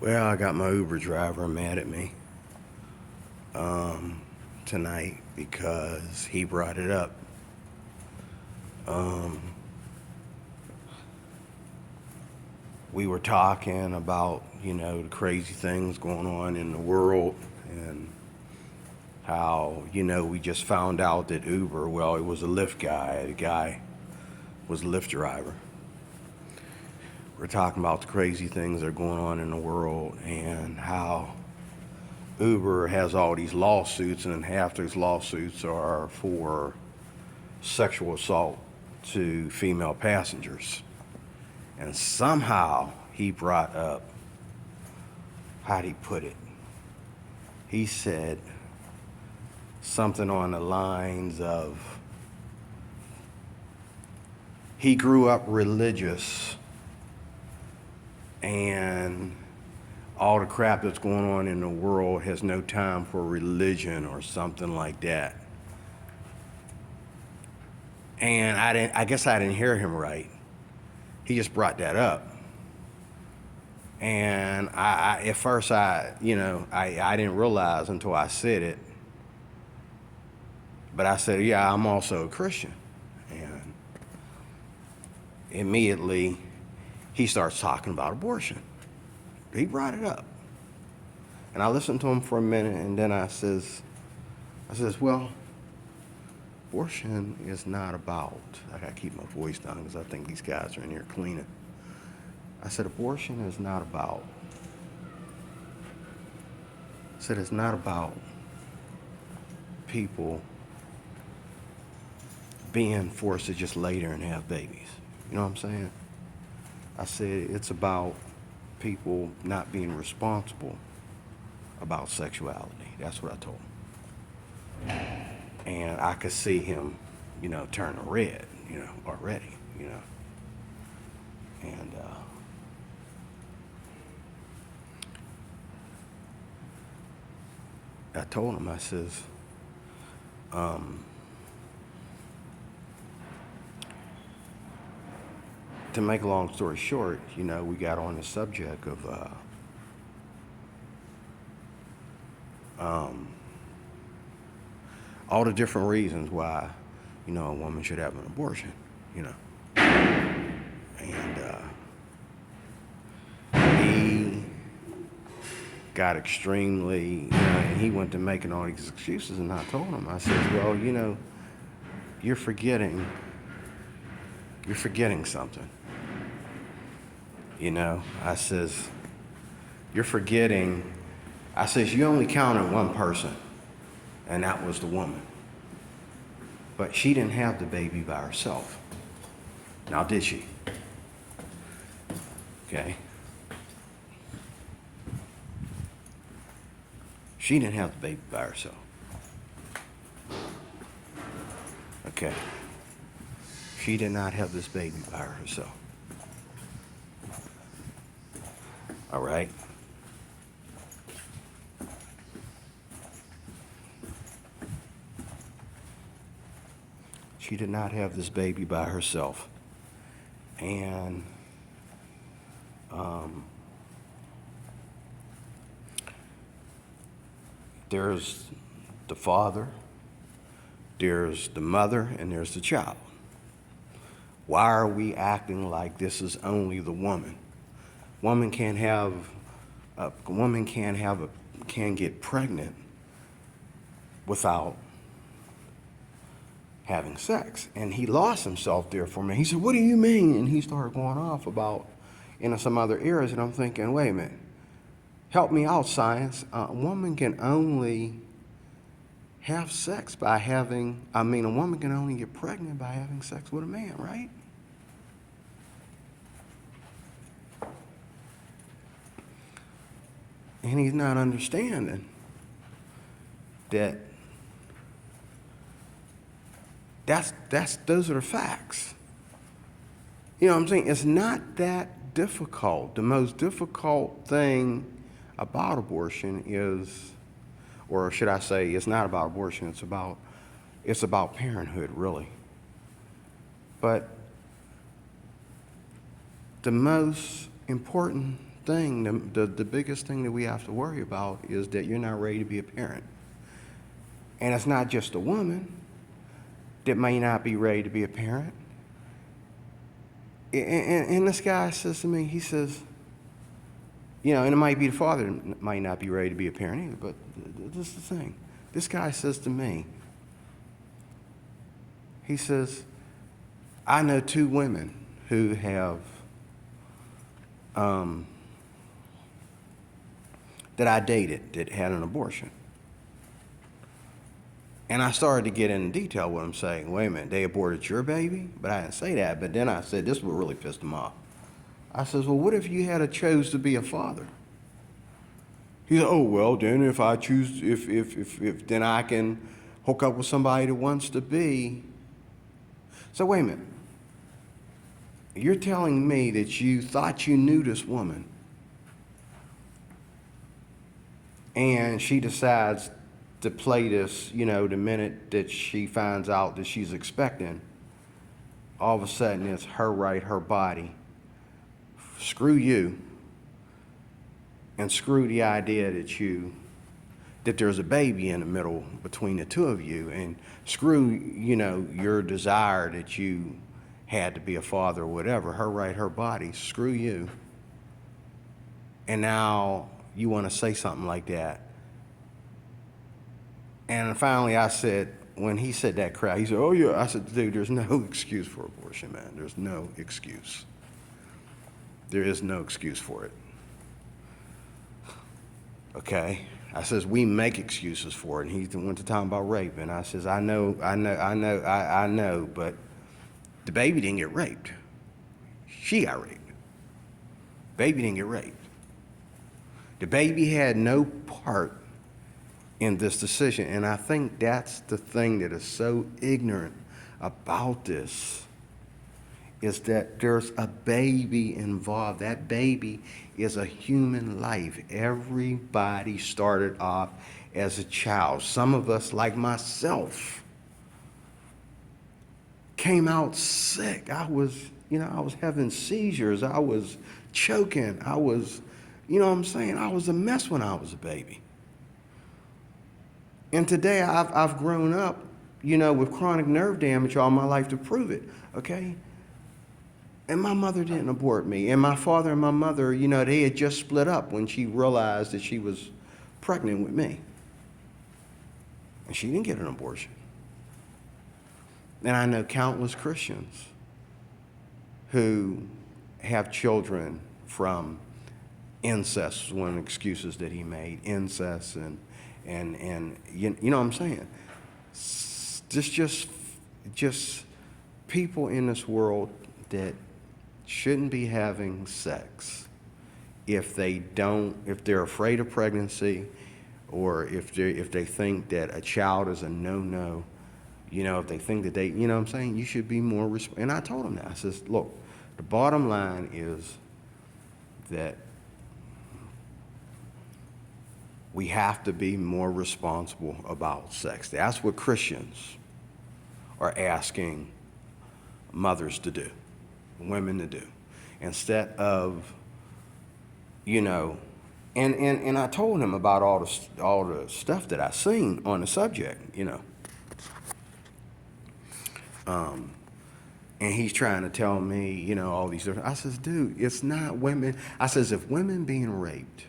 Well, I got my Uber driver mad at me tonight because he brought it up. We were talking about, the crazy things going on in the world and how, we just found out that Uber, well, it was a Lyft guy. The guy was a Lyft driver. We're talking about the crazy things that are going on in the world and how Uber has all these lawsuits, and half those lawsuits are for sexual assault to female passengers. And somehow he brought up, how'd he put it? He said something on the lines of, he grew up religious and all the crap that's going on in the world has no time for religion or something like that. And I guess I didn't hear him right. He just brought that up. And at first I didn't realize until I said it. But I said, yeah, I'm also a Christian. And immediately he starts talking about abortion. He brought it up. And I listened to him for a minute, and then I says, well, abortion is not about, I gotta keep my voice down because I think these guys are in here cleaning. I said, abortion is not about, it's not about people being forced to just lay there and have babies. You know what I'm saying? I said, it's about people not being responsible about sexuality. That's what I told him. And I could see him, turning red, already, And I told him, I says, to make a long story short, we got on the subject of all the different reasons why, a woman should have an abortion, And he got extremely, and he went to making all these excuses, and I told him, I said, well, you're forgetting something. I says, you're forgetting, I says, you only counted one person, and that was the woman. But she didn't have the baby by herself. Now, did she? Okay. She didn't have the baby by herself. Okay. She did not have this baby by herself. All right? She did not have this baby by herself. And there's the father, there's the mother, and there's the child. Why are we acting like this is only the woman? Woman can get pregnant without having sex. And he lost himself there for a minute. He said, what do you mean? And he started going off about, some other areas, and I'm thinking, wait a minute, help me out, science. A woman can only have sex by a woman can only get pregnant by having sex with a man, right? And he's not understanding that those are the facts. You know what I'm saying? It's not that difficult. The most difficult thing about abortion is, or should I say, it's not about abortion, it's about parenthood, really. But the most important thing, the biggest thing that we have to worry about is that you're not ready to be a parent. And it's not just a woman that may not be ready to be a parent. And this guy says to me, he says, and it might be the father that might not be ready to be a parent either, but this is the thing. This guy says to me, he says, I know 2 women who have, that I dated that had an abortion. And I started to get into detail with him saying, wait a minute, they aborted your baby? But I didn't say that. But then I said, this is what really pissed him off. I says, well, what if you had chose to be a father? He said, oh, well, then if I choose, if then I can hook up with somebody that wants to be. So wait a minute. You're telling me that you thought you knew this woman and she decides to play this, the minute that she finds out that she's expecting, all of a sudden it's her right, her body. Screw you, and screw the idea that there's a baby in the middle between the 2 of you, and screw, your desire that you had to be a father or whatever, her right, her body, screw you. And now you want to say something like that. And finally I said, when he said that crap, he said, oh yeah. I said, dude, there's no excuse for abortion, man. There's no excuse. There is no excuse for it. Okay? I says, we make excuses for it. And he went to talking about rape. And I says, I know, but the baby didn't get raped. She got raped. Baby didn't get raped. The baby had no part in this decision. And I think that's the thing that is so ignorant about this, is that there's a baby involved. That baby is a human life. Everybody started off as a child. Some of us, like myself, came out sick. I was having seizures. I was choking. I was, I was a mess when I was a baby. And today I've grown up, with chronic nerve damage all my life to prove it, okay? And my mother didn't abort me. And my father and my mother, they had just split up when she realized that she was pregnant with me. And she didn't get an abortion. And I know countless Christians who have children from incest, one of the excuses that he made, incest and you know what I'm saying? Just people in this world that shouldn't be having sex if they're afraid of pregnancy, or if they think that a child is a no-no, if they think that they, what I'm saying, you should be more and I told them that. I says, look, the bottom line is that we have to be more responsible about sex. That's what Christians are asking mothers to do, women to do, instead of, and I told him about all the stuff that I seen on the subject, and he's trying to tell me, all these different. I says, dude, it's not women. I says, if women being raped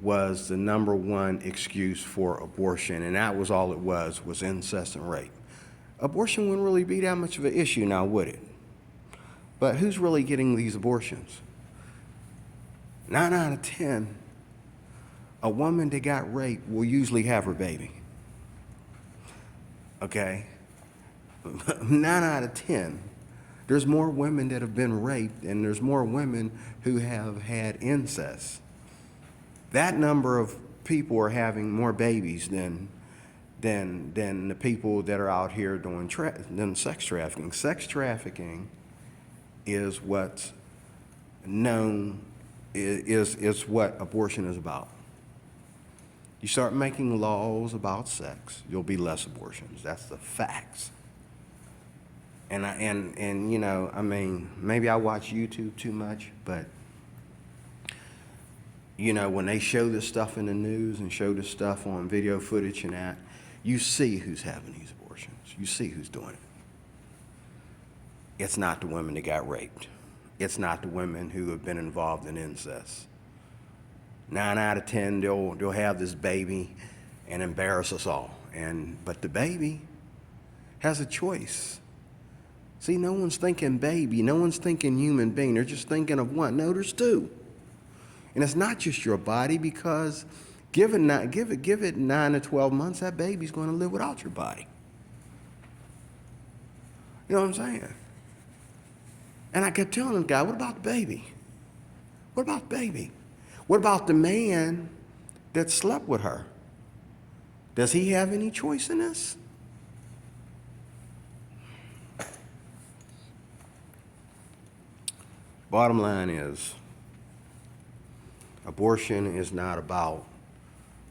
was the number one excuse for abortion, and that was all it was incest and rape, abortion wouldn't really be that much of an issue now, would it? But who's really getting these abortions? 9 out of 10, a woman that got raped will usually have her baby. Okay? 9 out of 10. There's more women that have been raped, and there's more women who have had incest. That number of people are having more babies than the people that are out here doing sex trafficking. Sex trafficking is what's known, is what abortion is about. You start making laws about sex, you'll be less abortions. That's the facts. And maybe I watch YouTube too much, but You know, when they show this stuff in the news and show this stuff on video footage and that, you see who's having these abortions. You see who's doing it. It's not the women that got raped. It's not the women who have been involved in incest. 9 out of 10, they'll have this baby and embarrass us all. But the baby has a choice. See, no one's thinking baby. No one's thinking human being. They're just thinking of one. No, there's two. And it's not just your body, because give it 9 to 12 months, that baby's going to live without your body. You know what I'm saying? And I kept telling the guy, what about the baby? What about the baby? What about the man that slept with her? Does he have any choice in this? Bottom line is, abortion is not about,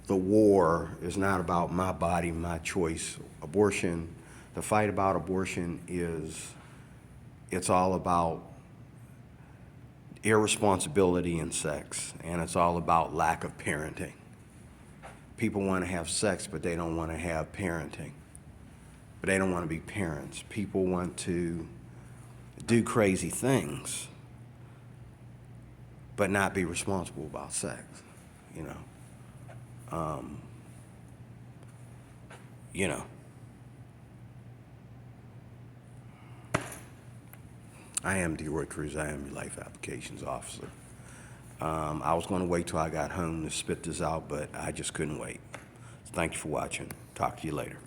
the war is not about my body, my choice. Abortion, the fight about abortion it's all about irresponsibility in sex, and it's all about lack of parenting. People want to have sex, but they don't want to have parenting. But they don't want to be parents. People want to do crazy things, but not be responsible about sex, you know. I am DeRoy Cruz. I am your life applications officer. I was going to wait till I got home to spit this out, but I just couldn't wait. Thank you for watching. Talk to you later.